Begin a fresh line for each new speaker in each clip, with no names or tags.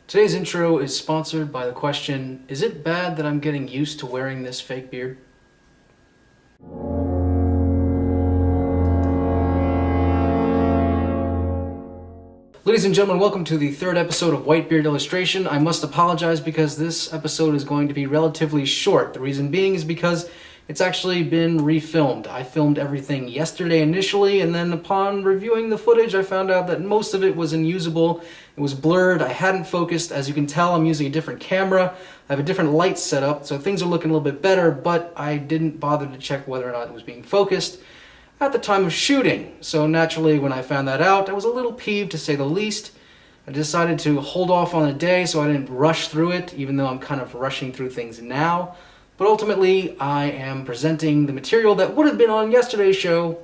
Today's intro is sponsored by the question, is it bad that I'm getting used to wearing this fake beard? Ladies and gentlemen, welcome to the third episode of Whitebeard Illustration. I must apologize because this episode is going to be relatively short. The reason being is because it's actually been refilmed. I filmed everything yesterday initially, and then upon reviewing the footage, I found out that most of it was unusable. It was blurred, I hadn't focused. As you can tell, I'm using a different camera. I have a different light setup, so things are looking a little bit better, but I didn't bother to check whether or not it was being focused at the time of shooting. So naturally, when I found that out, I was a little peeved, to say the least. I decided to hold off on the day so I didn't rush through it, even though I'm kind of rushing through things now. But ultimately, I am presenting the material that would have been on yesterday's show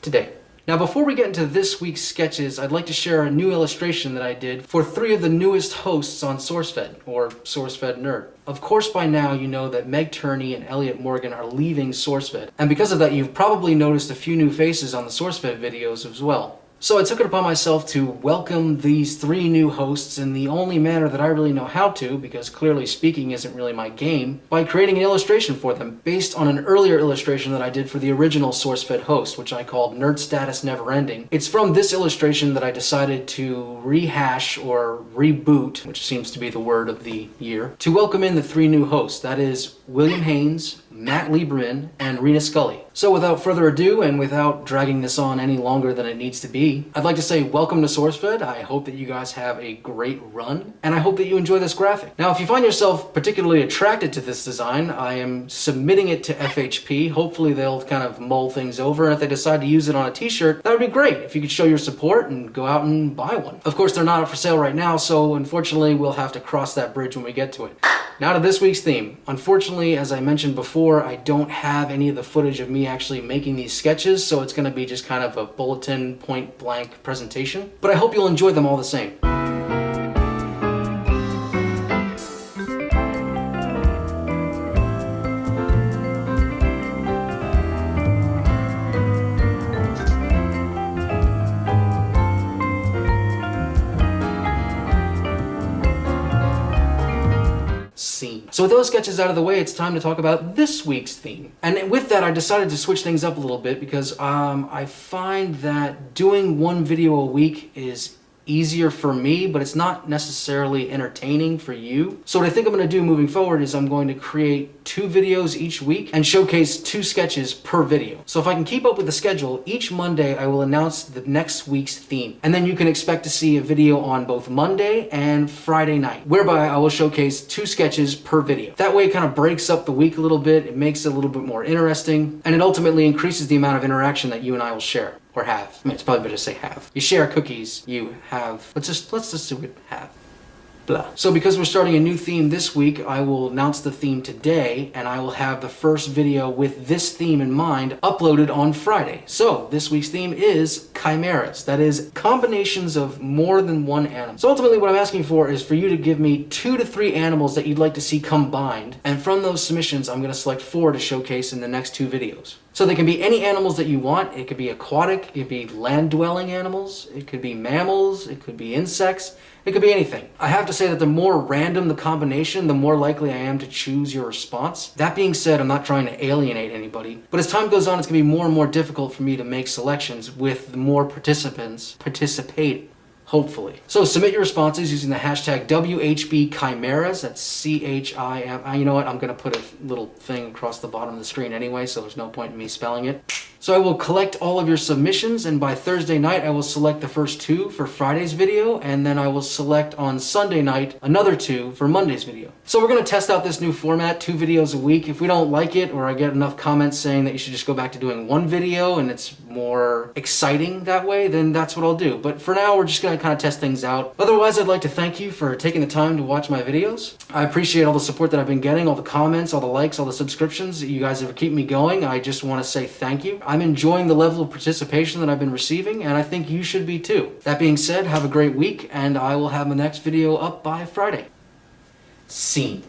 today. Now, before we get into this week's sketches, I'd like to share a new illustration that I did for 3 of the newest hosts on SourceFed, or SourceFed Nerd. Of course, by now you know that Meg Turney and Elliot Morgan are leaving SourceFed, and because of that, you've probably noticed a few new faces on the SourceFed videos as well. So I took it upon myself to welcome these 3 new hosts in the only manner that I really know how to, because clearly speaking isn't really my game, by creating an illustration for them based on an earlier illustration that I did for the original SourceFed host, which I called Nerd Status Never Ending. It's from this illustration that I decided to rehash or reboot, which seems to be the word of the year, to welcome in the 3 new hosts. That is William Haynes, Matt Lieberman, and Rena Scully. So without further ado, and without dragging this on any longer than it needs to be, I'd like to say welcome to SourceFed. I hope that you guys have a great run, and I hope that you enjoy this graphic. Now, if you find yourself particularly attracted to this design, I am submitting it to FHP. Hopefully they'll kind of mull things over, and if they decide to use it on a t-shirt, that would be great if you could show your support and go out and buy one. Of course, they're not up for sale right now, so unfortunately we'll have to cross that bridge when we get to it. Now to this week's theme. Unfortunately, as I mentioned before, I don't have any of the footage of me actually making these sketches, so it's going to be just kind of a bulletin point blank presentation. But I hope you'll enjoy them all the same. So with those sketches out of the way, it's time to talk about this week's theme. And with that, I decided to switch things up a little bit because I find that doing one video a week is easier for me, but it's not necessarily entertaining for you. So what I think I'm going to do moving forward is I'm going to create 2 videos each week and showcase 2 sketches per video. So if I can keep up with the schedule, each Monday I will announce the next week's theme. And then you can expect to see a video on both Monday and Friday night, whereby I will showcase 2 sketches per video. That way it kind of breaks up the week a little bit, it makes it a little bit more interesting, and it ultimately increases the amount of interaction that you and I will share. Or have. I mean, it's probably better to say have. You share cookies, you have. Let's just do it have. Blah. So because we're starting a new theme this week, I will announce the theme today, and I will have the first video with this theme in mind uploaded on Friday. So this week's theme is chimeras. That is combinations of more than one animal. So ultimately what I'm asking for is for you to give me 2 to 3 animals that you'd like to see combined, and from those submissions I'm going to select 4 to showcase in the next 2 videos. So they can be any animals that you want. It could be aquatic, it could be land-dwelling animals, it could be mammals, it could be insects, it could be anything. I have to say that the more random the combination, the more likely I am to choose your response. That being said, I'm not trying to alienate anybody, but as time goes on, it's going to be more and more difficult for me to make selections with more participants participating. Hopefully. So submit your responses using the hashtag WHBChimeras. That's C-H-I-M. You know what? I'm going to put a little thing across the bottom of the screen anyway, so there's no point in me spelling it. So I will collect all of your submissions, and by Thursday night I will select the first 2 for Friday's video, and then I will select on Sunday night another 2 for Monday's video. So we're going to test out this new format, 2 videos a week. If we don't like it, or I get enough comments saying that you should just go back to doing 1 video and it's more exciting that way, then that's what I'll do. But for now, we're just going to kind of test things out. Otherwise, I'd like to thank you for taking the time to watch my videos. I appreciate all the support that I've been getting, all the comments, all the likes, all the subscriptions. You guys have kept me going. I just want to say thank you. I'm enjoying the level of participation that I've been receiving, and I think you should be too. That being said, have a great week, and I will have my next video up by Friday. Scene.